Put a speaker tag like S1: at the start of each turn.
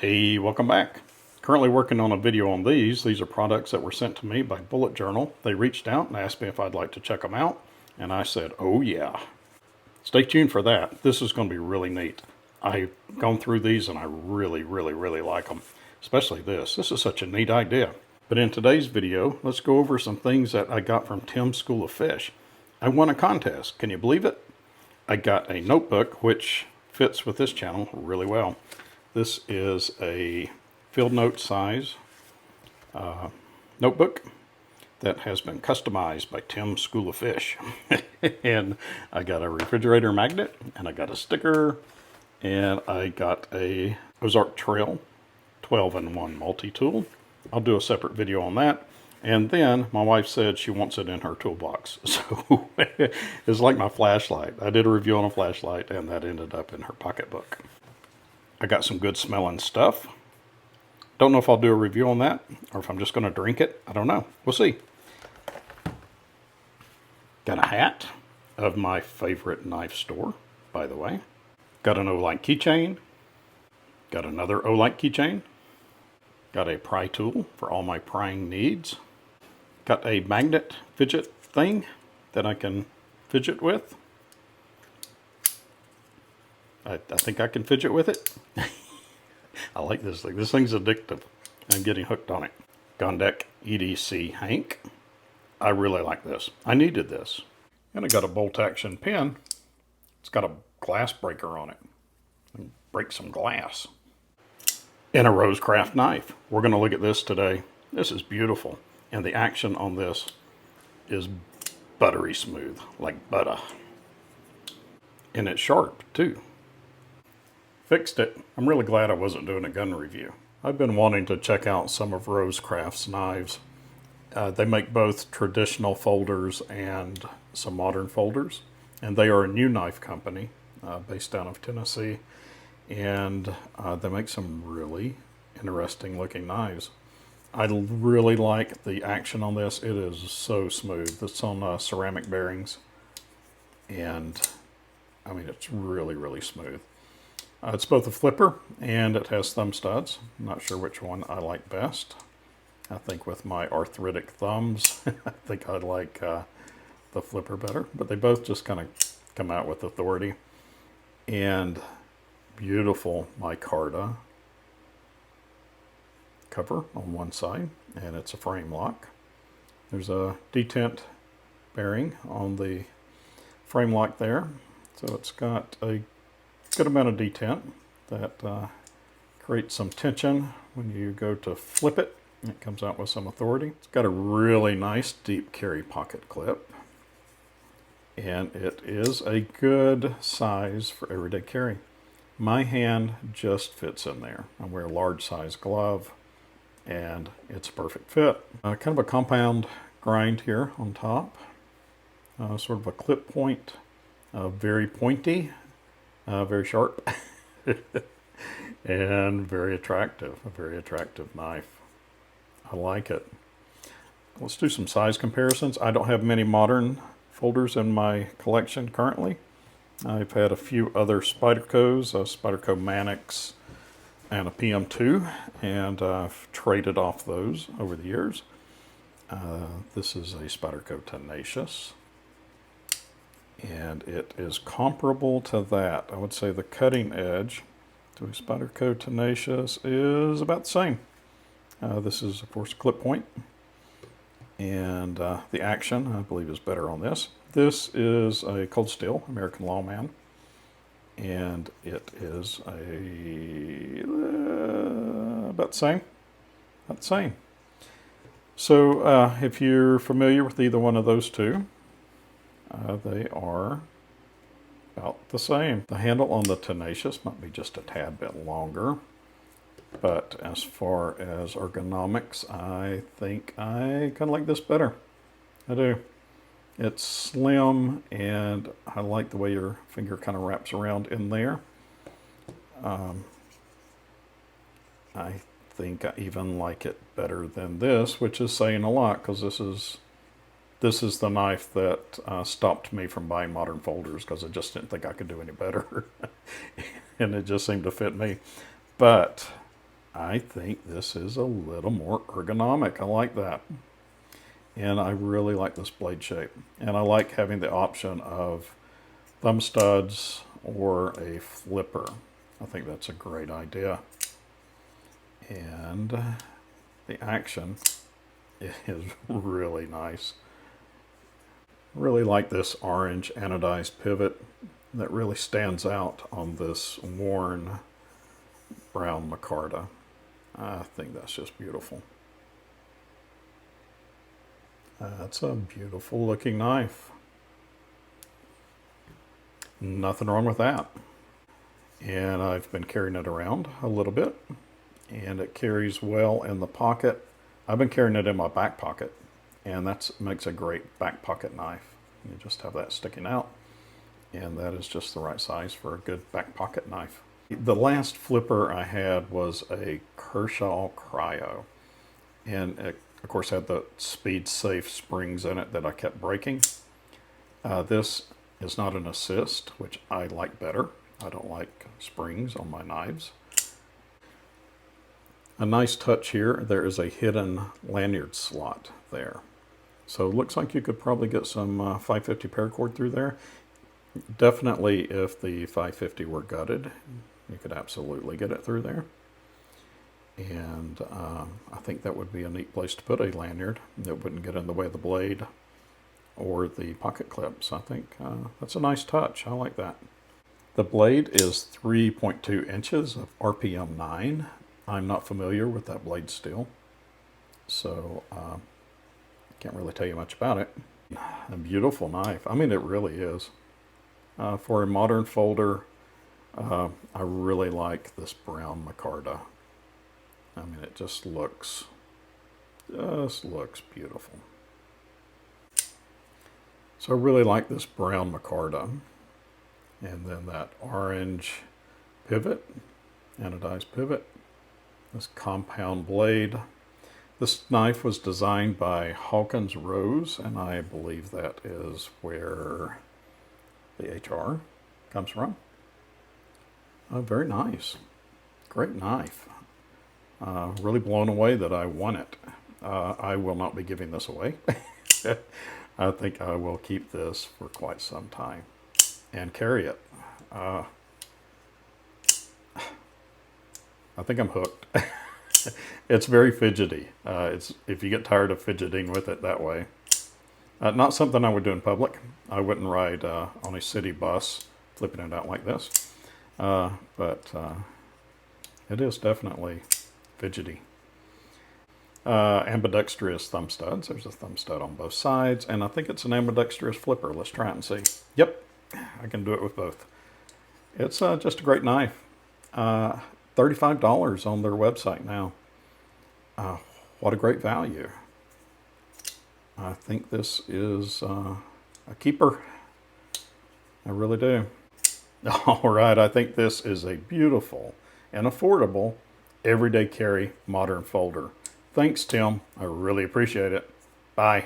S1: Hey, welcome back. Currently working on a video on these. These are products that were sent to me by Bullet Journal. They reached out and asked me if I'd like to check them out, and I said, oh yeah. Stay tuned for that. This is going to be really neat. I've gone through these and I really like them, especially this. This is such a neat idea. But in today's video, let's go over some things that I got from Tim's School of Fish. I won a contest. Can you believe it? I got a notebook, which fits with this channel really well. This is a field note size notebook that has been customized by Tim's School of Fish. And I got a refrigerator magnet, and I got a sticker, and I got a Ozark Trail 12-in-1 multi-tool. I'll do a separate video on that. And then my wife said she wants it in her toolbox. So it's like my flashlight. I did a review on a flashlight, and that ended up in her pocketbook. I got some good smelling stuff. Don't know if I'll do a review on that or if I'm just going to drink it. I don't know. We'll see. Got a hat of my favorite knife store, by the way. Got an O-Light keychain. Got another O-Light keychain. Got a pry tool for all my prying needs. Got a magnet fidget thing that I can fidget with. I think I can fidget with it. I like this thing. This thing's addictive. I'm getting hooked on it. Gondek EDC Hank. I really like this. I needed this. And I got a bolt action pen. It's got a glass breaker on it. Break some glass. And a ROSECRAFT knife. We're going to look at this today. This is beautiful. And the action on this is buttery smooth, like butter. And it's sharp, too. Fixed it. I'm really glad I wasn't doing a gun review. I've been wanting to check out some of ROSECRAFT's knives. They make both traditional folders and some modern folders. And they are a new knife company based out of Tennessee. And they make some really interesting looking knives. I really like the action on this. It is so smooth. It's on ceramic bearings. And I mean, it's really smooth. It's both a flipper and it has thumb studs. I'm not sure which one I like best. I think with my arthritic thumbs, I think I like the flipper better. But they both just kind of come out with authority. And beautiful micarta cover on one side, and it's a frame lock. There's a detent bearing on the frame lock there. So it's got a good amount of detent that creates some tension when you go to flip it. It comes out with some authority. It's got a really nice deep carry pocket clip, and it is a good size for everyday carry. My hand just fits in there. I wear a large size glove, and it's a perfect fit. Kind of a compound grind here on top, sort of a clip point, very pointy. Very sharp and very attractive. A very attractive knife. I like it. Let's do some size comparisons. I don't have many modern folders in my collection currently. I've had a few other Spydercos, a Spyderco Mannix and a PM2, and I've traded off those over the years. This is a Spyderco Tenacious. And it is comparable to that. I would say the cutting edge to a Spyderco Tenacious is about the same. This is, of course, a clip point. And the action, I believe, is better on this. This is a Cold Steel American Lawman. And it is about the same. About the same. So if you're familiar with either one of those two, they are about the same. The handle on the Tenacious might be just a tad bit longer, but as far as ergonomics, I think I kind of like this better. I do. It's slim, and I like the way your finger kind of wraps around in there. I think I even like it better than this, which is saying a lot, because this is the knife that stopped me from buying modern folders, because I just didn't think I could do any better. And it just seemed to fit me. But I think this is a little more ergonomic. I like that. And I really like this blade shape. And I like having the option of thumb studs or a flipper. I think that's a great idea. And the action is really nice. Really like this orange anodized pivot that really stands out on this worn brown micarta. I think that's just beautiful. That's a beautiful looking knife. Nothing wrong with that. And I've been carrying it around a little bit, and it carries well in the pocket. I've been carrying it in my back pocket, and that makes a great back pocket knife. You just have that sticking out, and that is just the right size for a good back pocket knife. The last flipper I had was a Kershaw Cryo, and it of course had the speed safe springs in it that I kept breaking. This is not an assist, which I like better. I don't like springs on my knives. A nice touch here, there is a hidden lanyard slot there. So it looks like you could probably get some 550 paracord through there. Definitely if the 550 were gutted, you could absolutely get it through there. And I think that would be a neat place to put a lanyard that wouldn't get in the way of the blade or the pocket clips. I think that's a nice touch. I like that. The blade is 3.2 inches of RPM 9. I'm not familiar with that blade steel, so can't really tell you much about it. A beautiful knife. I mean, it really is. For a modern folder, I really like this brown micarta. I mean, it just looks beautiful. So I really like this brown micarta. And then that orange pivot, anodized pivot, this compound blade. This knife was designed by Hawkins Rose, and I believe that is where the HR comes from. Oh, very nice. Great knife. Really blown away that I won it. I will not be giving this away. I think I will keep this for quite some time and carry it. I think I'm hooked. It's very fidgety. If you get tired of fidgeting with it that way. Not something I would do in public. I wouldn't ride on a city bus flipping it out like this. But it is definitely fidgety. Ambidextrous thumb studs. There's a thumb stud on both sides, and I think it's an ambidextrous flipper. Let's try it and see. Yep, I can do it with both. It's just a great knife. $35 on their website now. What a great value. I think this is a keeper. I really do. All right, I think this is a beautiful and affordable everyday carry modern folder. Thanks, Tim. I really appreciate it. Bye.